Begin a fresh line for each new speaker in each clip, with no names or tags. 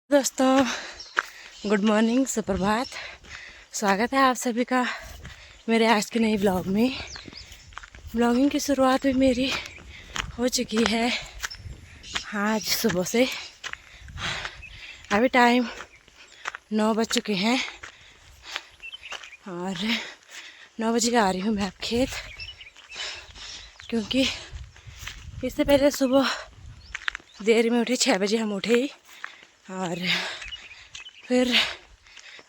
दोस्तों, good morning, सुप्रभात। स्वागत है आप सभी का मेरे आज के नए ब्लॉग में। ब्लॉगिंग की शुरुआत भी मेरी हो चुकी है आज सुबह से। अभी टाइम 9 बज चुके हैं और 9 बजे आ रही हूँ मैं अब खेत, क्योंकि इससे पहले सुबह देर में उठे, 6 बजे हम उठे ही और फिर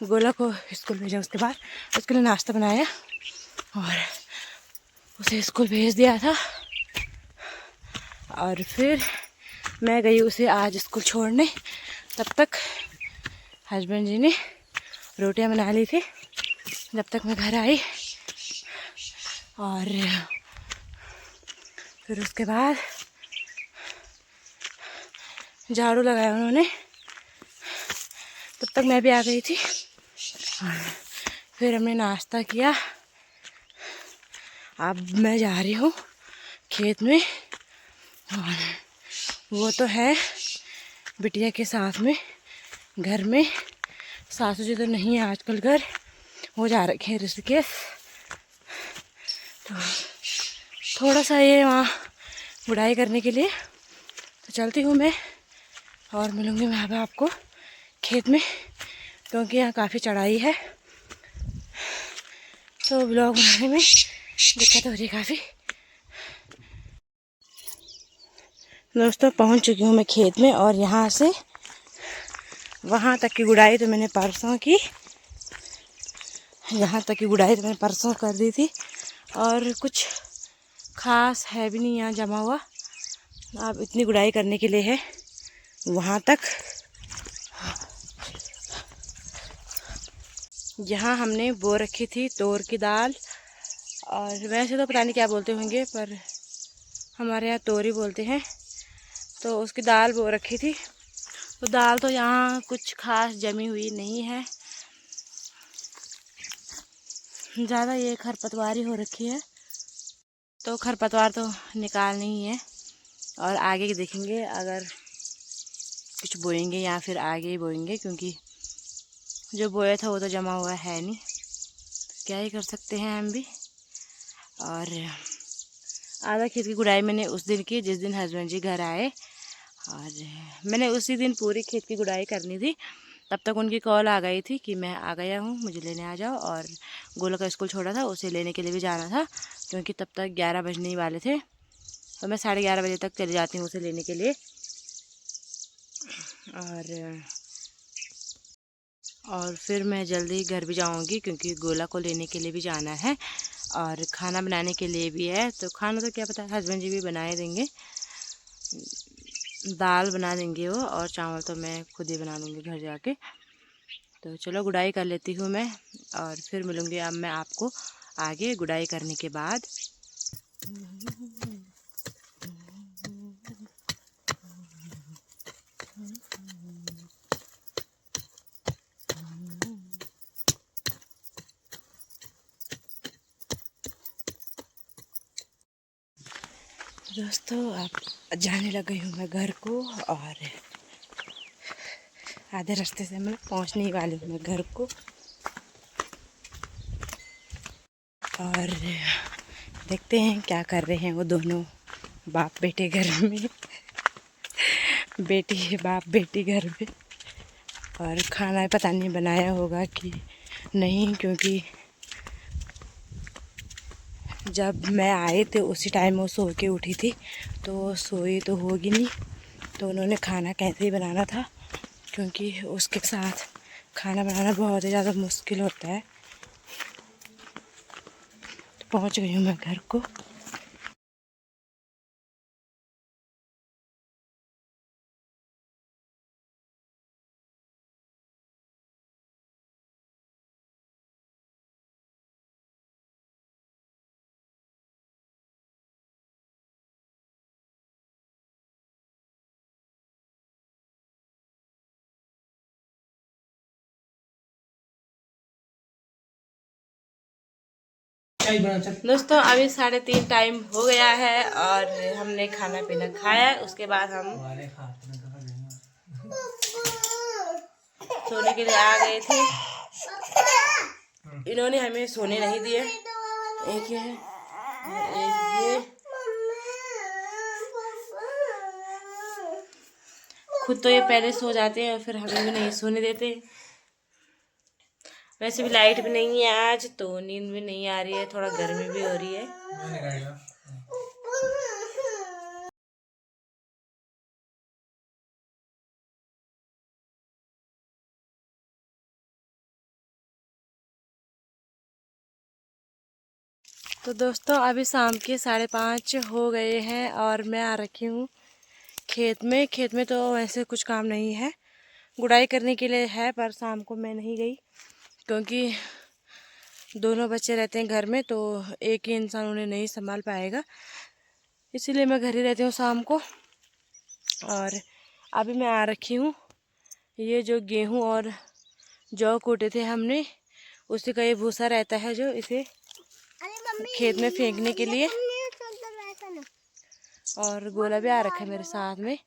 गोला को स्कूल भेजा। उसके बाद उसके लिए नाश्ता बनाया और उसे स्कूल भेज दिया था। और फिर मैं गई उसे आज स्कूल छोड़ने। तब तक हस्बैंड जी ने रोटियां बना ली थी। जब तक मैं घर आई और फिर उसके बाद झाड़ू लगाया उन्होंने। तब तक मैं भी आ गई थी और फिर हमने नाश्ता किया। अब मैं जा रही हूँ खेत में और वो तो है बिटिया के साथ में घर में। सासू जी तो नहीं है आजकल, घर वो जा रखे हैं ऋषिकेश। तो थोड़ा सा ये वहाँ गुड़ाई करने के लिए तो चलती हूँ मैं और मिलूँगी मैं अब आपको खेत में, क्योंकि यहाँ काफ़ी चढ़ाई है तो ब्लॉग बनाने में दिक्कत हो रही है काफ़ी। दोस्तों, पहुँच चुकी हूँ मैं खेत में और यहाँ से वहाँ तक की गुड़ाई तो मैंने परसों की, यहाँ तक की गुड़ाई तो मैंने परसों कर दी थी और कुछ खास है भी नहीं यहाँ जमा हुआ। अब इतनी गुड़ाई करने के लिए है वहाँ तक। यहाँ हमने बो रखी थी तोर की दाल, और वैसे तो पता नहीं क्या बोलते होंगे पर हमारे यहाँ तोरी बोलते हैं। तो उसकी दाल बो रखी थी। तो दाल तो यहाँ कुछ खास जमी हुई नहीं है, ज़्यादा ये खरपतवारी हो रखी है। तो खरपतवार तो निकालनी ही है और आगे की देखेंगे अगर कुछ बोएंगे या फिर आगे ही बोएंगे, क्योंकि जो बोया था वो तो जमा हुआ है नहीं। तो क्या ही कर सकते हैं हम भी। और आधा खेत की गुड़ाई मैंने उस दिन की जिस दिन हस्बैंड जी घर आए, और मैंने उसी दिन पूरी खेत की गुड़ाई करनी थी। तब तक उनकी कॉल आ गई थी कि मैं आ गया हूँ, मुझे लेने आ जाओ। और गोला का स्कूल छोड़ा था, उसे लेने के लिए भी जाना था, क्योंकि तब तक 11 बजने ही वाले थे। तो मैं 11:30 बजे तक चली जाती हूँ उसे लेने के लिए। और फिर मैं जल्दी घर भी जाऊँगी, क्योंकि गोला को लेने के लिए भी जाना है और खाना बनाने के लिए भी है। तो खाना तो क्या पता हस्बैंड जी भी बनाए देंगे, दाल बना देंगे वो, और चावल तो मैं खुद ही बना लूँगी घर जाके। तो चलो गुड़ाई कर लेती हूँ मैं और फिर मिलूँगी अब मैं आपको आगे गुड़ाई करने के बाद। दोस्तों, अब जाने लग गई हूँ मैं घर को और आधे रास्ते से मैं पहुँचने ही वाली हूँ मैं घर को। और देखते हैं क्या कर रहे हैं वो दोनों बाप बेटे घर में। बेटी बाप बेटी घर में। और खाना पता नहीं बनाया होगा कि नहीं, क्योंकि जब मैं आए थे उसी टाइम वो सो के उठी थी, तो सोई तो होगी नहीं। तो उन्होंने खाना कैसे ही बनाना था, क्योंकि उसके साथ खाना बनाना बहुत ही ज़्यादा मुश्किल होता है। तो पहुंच गई हूँ मैं घर को। दोस्तों, अभी 3:30 टाइम हो गया है और हमने खाना पीना खाया। उसके बाद हम सोने के लिए आ गए थे। इन्होंने हमें सोने नहीं दिया। एक ये है और एक ये। खुद तो ये पहले सो जाते हैं और फिर हमें भी नहीं सोने देते। वैसे भी लाइट भी नहीं है आज, तो नींद भी नहीं आ रही है, थोड़ा गर्मी भी हो रही है। तो दोस्तों अभी शाम के 5:30 हो गए हैं और मैं आ रखी हूँ खेत में। खेत में तो वैसे कुछ काम नहीं है, गुड़ाई करने के लिए है, पर शाम को मैं नहीं गई क्योंकि दोनों बच्चे रहते हैं घर में, तो एक ही इंसान उन्हें नहीं संभाल पाएगा, इसीलिए मैं घर ही रहती हूँ शाम को। और अभी मैं आ रखी हूँ, ये जो गेहूँ और जौ कूटे थे हमने, उसी का ये भूसा रहता है जो इसे खेत में फेंकने के लिए। और गोला भी आ रखा है मेरे साथ में।